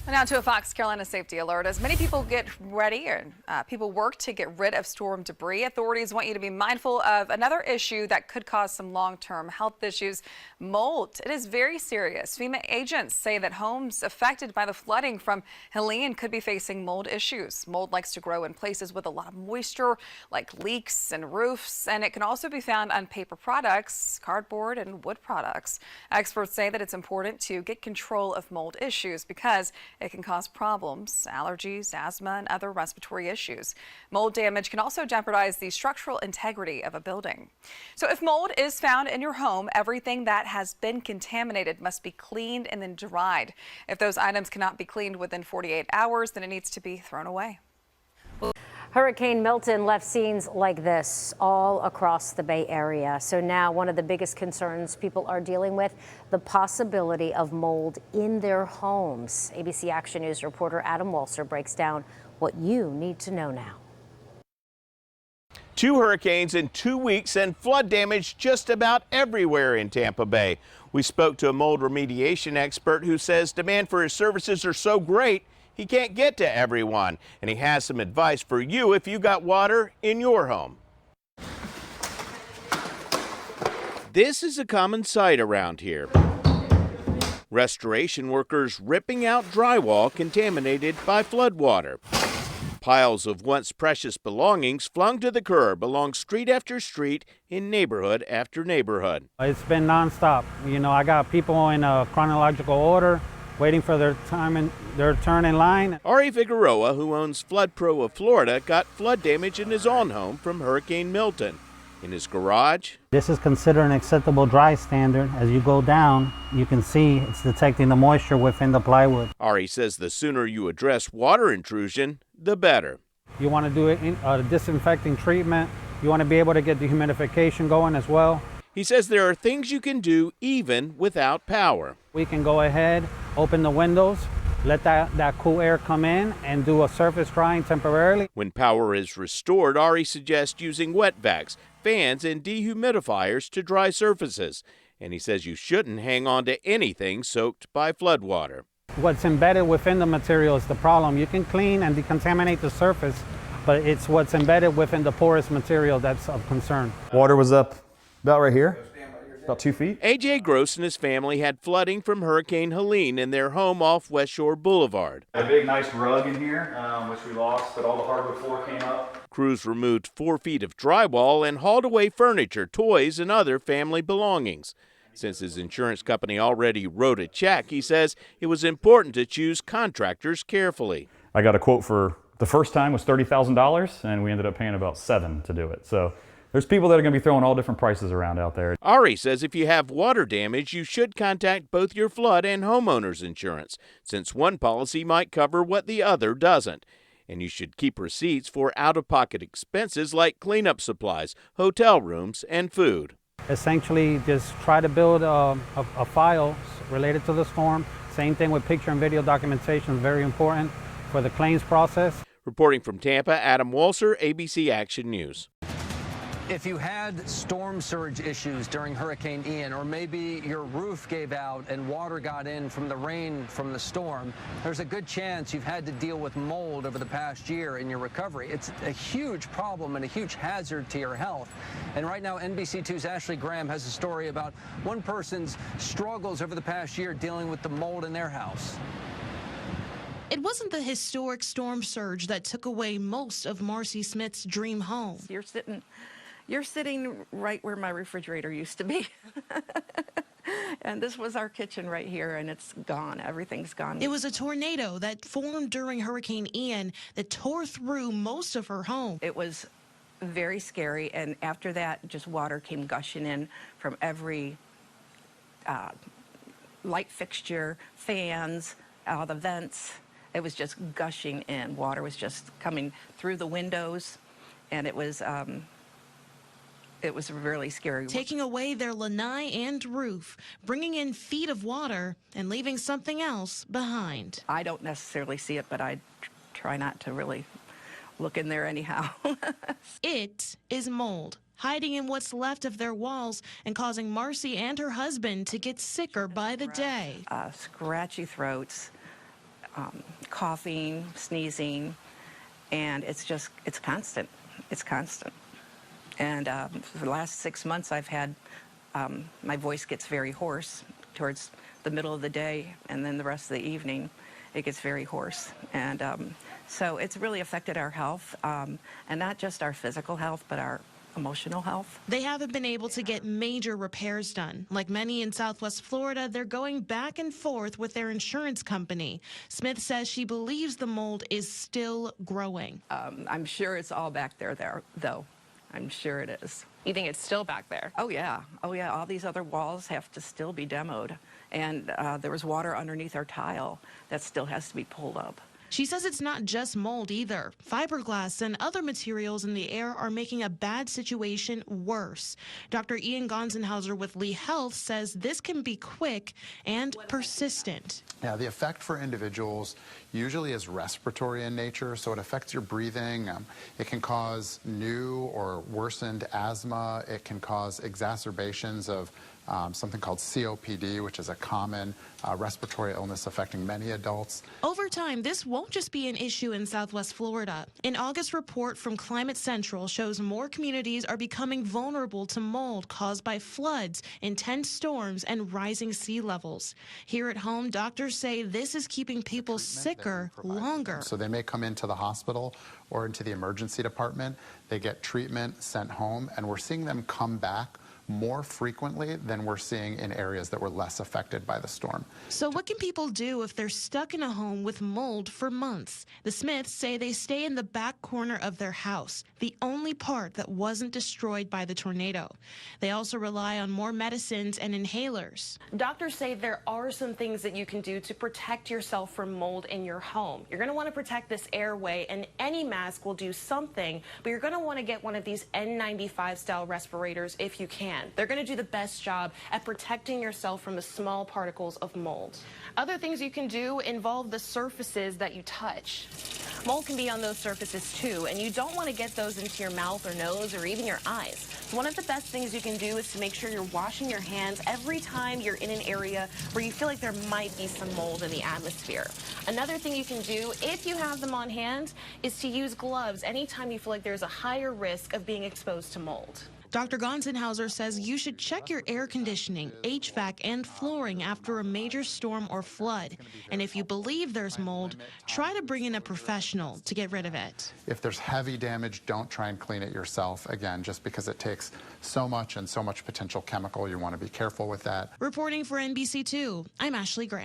Now to a Fox Carolina safety alert. As many people get ready and people work to get rid of storm debris, authorities want you to be mindful of another issue that could cause some long-term health issues: mold. It is very serious. FEMA agents say that homes affected by the flooding from Helene could be facing mold issues. Mold likes to grow in places with a lot of moisture, like leaks and roofs, and it can also be found on paper products, cardboard, and wood products. Experts say that it's important to get control of mold issues because it can cause problems, allergies, asthma, and other respiratory issues. Mold damage can also jeopardize the structural integrity of a building. So if mold is found in your home, everything that has been contaminated must be cleaned and then dried. If those items cannot be cleaned within 48 hours, then it needs to be thrown away. Hurricane Milton left scenes like this all across the Bay Area. So now one of the biggest concerns people are dealing with, the possibility of mold in their homes. ABC Action News reporter Adam Walser breaks down what you need to know now. 2 hurricanes in 2 weeks and flood damage just about everywhere in Tampa Bay. We spoke to a mold remediation expert who says demand for his services are so great he can't get to everyone, and he has some advice for you if you got water in your home. This is a common sight around here. Restoration workers ripping out drywall contaminated by floodwater. Piles of once precious belongings flung to the curb along street after street in neighborhood after neighborhood. It's been nonstop. You know, I got people in a chronological order waiting for their turn in line. Ari Figueroa, who owns Flood Pro of Florida, got flood damage in his own home from Hurricane Milton. In his garage, this is considered an acceptable dry standard. As you go down, you can see it's detecting the moisture within the plywood. Ari says the sooner you address water intrusion, the better. You want to do a disinfecting treatment. You want to be able to get dehumidification going as well. He says there are things you can do even without power. We can go ahead, open the windows, let that cool air come in and do a surface drying temporarily. When power is restored, Ari suggests using wet vacs, fans, and dehumidifiers to dry surfaces. And he says you shouldn't hang on to anything soaked by floodwater. What's embedded within the material is the problem. You can clean and decontaminate the surface, but it's what's embedded within the porous material that's of concern. Water was up about right here, about 2 feet. A.J. Gross and his family had flooding from Hurricane Helene in their home off West Shore Boulevard. A big nice rug in here, which we lost, but all the hardwood floor came up. Crews removed 4 feet of drywall and hauled away furniture, toys, and other family belongings. Since his insurance company already wrote a check, he says it was important to choose contractors carefully. I got a quote for the first time was $30,000, and we ended up paying about $7,000 to do it. So there's people that are going to be throwing all different prices around out there. Ari says if you have water damage, you should contact both your flood and homeowner's insurance, since one policy might cover what the other doesn't. And you should keep receipts for out-of-pocket expenses like cleanup supplies, hotel rooms, and food. Essentially, just try to build a file related to the storm. Same thing with picture and video documentation is very important for the claims process. Reporting from Tampa, Adam Walser, ABC Action News. If you had storm surge issues during Hurricane Ian, or maybe your roof gave out and water got in from the rain from the storm, there's a good chance you've had to deal with mold over the past year in your recovery. It's a huge problem and a huge hazard to your health. And right now, NBC2's Ashley Graham has a story about one person's struggles over the past year dealing with the mold in their house. It wasn't the historic storm surge that took away most of Marcy Smith's dream home. You're sitting right where my refrigerator used to be. And this was our kitchen right here, and it's gone. Everything's gone. It was a tornado that formed during Hurricane Ian that tore through most of her home. It was very scary, and after that, just water came gushing in from every light fixture, fans, all the vents. It was just gushing in. Water was just coming through the windows, and it was really scary. Taking away their lanai and roof, bringing in feet of water, and leaving something else behind. I don't necessarily see it, but I try not to really look in there anyhow. It is mold, hiding in what's left of their walls and causing Marcy and her husband to get sicker by the day. Scratchy throats, coughing, sneezing, and it's constant. It's constant. And for the last 6 months, I've had, my voice gets very hoarse towards the middle of the day, and then the rest of the evening, it gets very hoarse. And so it's really affected our health, and not just our physical health, but our emotional health. They haven't been able to get major repairs done. Like many in Southwest Florida, they're going back and forth with their insurance company. Smith says she believes the mold is still growing. I'm sure it's all back there, though. I'm sure it is. You think it's still back there? Oh, yeah. Oh, yeah. All these other walls have to still be demoed. And there was water underneath our tile that still has to be pulled up. She says it's not just mold either. Fiberglass and other materials in the air are making a bad situation worse. Dr. Ian Gonsenhauser with Lee Health says this can be quick and persistent. Yeah, the effect for individuals usually is respiratory in nature, so it affects your breathing. It can cause new or worsened asthma. It can cause exacerbations of something called COPD, which is a common respiratory illness affecting many adults. Over time, this won't just be an issue in Southwest Florida. An August report from Climate Central shows more communities are becoming vulnerable to mold caused by floods, intense storms, and rising sea levels. Here at home, doctors say this is keeping people sicker longer. So they may come into the hospital or into the emergency department. They get treatment, sent home, and we're seeing them come back more frequently than we're seeing in areas that were less affected by the storm. So what can people do if they're stuck in a home with mold for months? The Smiths say they stay in the back corner of their house, the only part that wasn't destroyed by the tornado. They also rely on more medicines and inhalers. Doctors say there are some things that you can do to protect yourself from mold in your home. You're going to want to protect this airway, and any mask will do something, but you're going to want to get one of these N95 style respirators if you can. They're going to do the best job at protecting yourself from the small particles of mold. Other things you can do involve the surfaces that you touch. Mold can be on those surfaces too, and you don't want to get those into your mouth or nose or even your eyes. One of the best things you can do is to make sure you're washing your hands every time you're in an area where you feel like there might be some mold in the atmosphere. Another thing you can do, if you have them on hand, is to use gloves anytime you feel like there's a higher risk of being exposed to mold. Dr. Gonsenhauser says you should check your air conditioning, HVAC, and flooring after a major storm or flood. And if you believe there's mold, try to bring in a professional to get rid of it. If there's heavy damage, don't try and clean it yourself, again, just because it takes so much and so much potential chemical. You want to be careful with that. Reporting for NBC2, I'm Ashley Graham.